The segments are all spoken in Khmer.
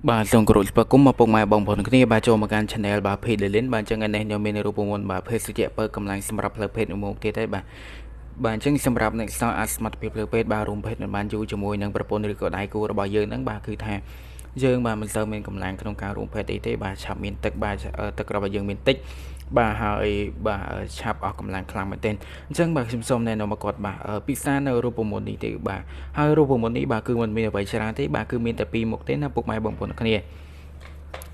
បាទសូមគោរពស្វាគមន៍មកពុកម៉ែបងប្អូនគ្នាបាទចូលមកកាន់ Channel បាទ Page Lilin បាទអញ្ចឹងថ្ងៃនេះខ្ញុំមានរូបមន្តបាទភេសជ្ជៈបើកម្លាំងសម្រាប់ផ្លូវភេទមួយទៀតទេបាទអញ្ចឹងសម្រាប់អ្នកសល់អសមត្ថភាពផ្លូវភេទបាទរួមភេទមិនបានយូរជាមួយនឹងប្រពន្ធឬក៏ដៃគូរបស់យើងហ្នឹងបាទគឺថាយើងបាទមិនសូវមានកម្លាំងក្នុងការរួមភេទអីទេបាទឆាប់មានទឹកបាទទឹករបស់យើងមានតិចបាទហើយបាទឆាប់អស់កម្លាំងខ្លាំងមែនទែនអញ្ចឹងបាទខ្ញុំសូមណែនាំមកគាត់បាទពិសានៅរូបមន្តនេះទេបាទហើយរូបមន្តនេះបាទគឺមិនមានអ្វីច្រើនទេបាទគឺមានតែពីរមុខទេណាពុកម៉ែបងប្អូនគ្នា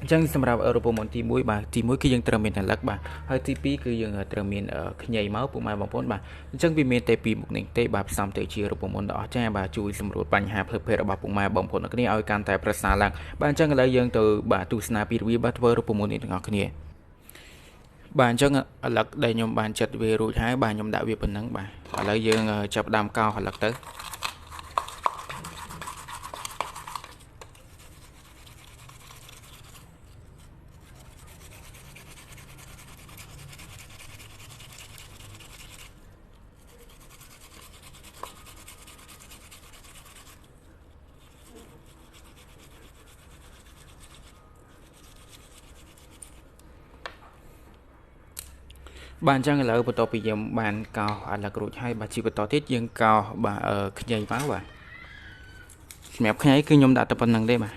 អញ្ចឹងសម្រាប់រូបមន្តទី1បាទទី1គឺយើងត្រូវមានរលឹកបាទហើយទី2គឺយើងត្រូវមានខ្ញីមកពុកម៉ែបងប្អូនបាទអញ្ចឹងវាមានតែពីរមុខនេះទេបាទផ្សំទៅជារូបមន្តដ៏អស្ចារ្យបាទជួយសម្រួលបញ្ហាផ្លូវភេទរបស់ពុកម៉ែបងប្អូនគ្នាឲ្យកាន់តែប្រសើរឡើងបាទអញ្ចឹងឥឡូវយើងទៅបាទទស្សនាពីរបៀបបាទធ្វើរូបមន្តនេះទាំងអស់គ្នាបាទអញ្ចឹងរលឹកដែលខ្ញុំបានចាត់វារួចហើយបាទខ្ញុំដាក់វាប៉ុណ្ណឹងបាទឥឡូវយើងចាប់ដើមកោររលឹកទៅបាទអញ្ចឹងឥឡូវបន្ទាប់ពីយើងបានកោសរលឹករួចហើយបាទជាបន្តទៀតយើងកោសបាទខ្ញីមកបាទសម្រាប់ខ្ញីគឺខ្ញុំដាក់តែប៉ុណ្្នឹងទេបាទ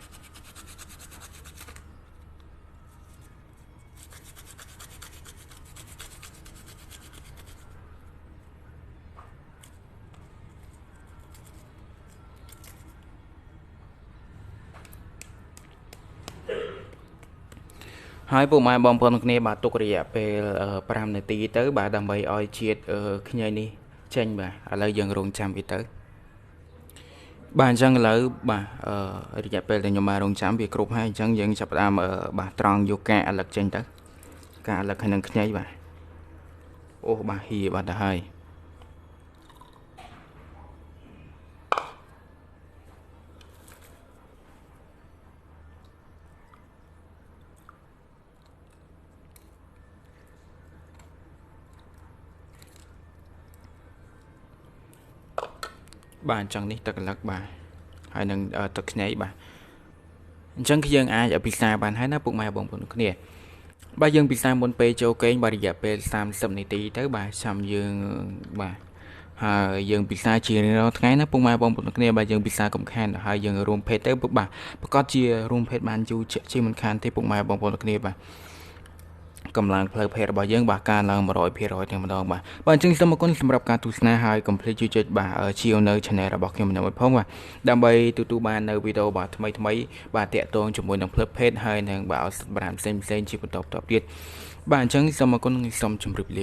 ហើយពុកម៉ែបងប្អូនគ្នាបាទទុករយៈពេល5នាទីទៅបាទដើម្បីឲ្យជាតិខ្ញីនេះចេញបាទឥឡូវយើងរងចាំវាទៅបាទអញ្ចឹងឥឡូវបាទរយៈពេលដែលខ្ញុំមករងចាំវាគ្រប់ហើយអញ្ចឹងយើងចាប់ផ្ដើមបាទត្រង់យកការអាឡឹកចេញទៅការអាឡឹកហើយនឹងខ្ញីបាទអូបាទហៀបាត់ទៅហើយបាទអញ្ចឹងនេះទឹកអាឡឹកបាទហើយនឹងទឹកខ្ញីបាទអញ្ចឹងគឺយើងអាចពិសាបានហើយណាពុកម៉ែបងប្អូនគ្នាបាទយើងពិសាមុនពេលចូលគេងបាទរយៈពេល30នាទីទៅបាទចាំយើងបាទហើយយើងពិសាជារៀងរាល់ថ្ងៃណាពុកម៉ែបងប្អូនគ្នាបាទយើងពិសាកំខានហើយយើងរួមភេទទៅបាទប្រកាសជារួមភេទបានយូរជាមិនខានទេពុកម៉ែបងប្អូនគ្នាបាទកម្លាំងផ្លូវភេទរបស់យើងបាទកើនឡើង100%តែម្ដងបាទអញ្ចឹងសូមអរគុណសម្រាប់ការទស្សនាហើយកុំភ្លេចជួយចុចបាទជាវនៅ Channel របស់ខ្ញុំនៅផងបាទដើម្បីទទួលបាននៅវីដេអូបាទថ្មីបាទតាក់ទងជាមួយនឹងផ្លូវភេទហើយនឹងបាទសម្រាប់ផ្សេងជាបន្តទៀតបាទអញ្ចឹងសូមអរគុណសូមជម្រាបលា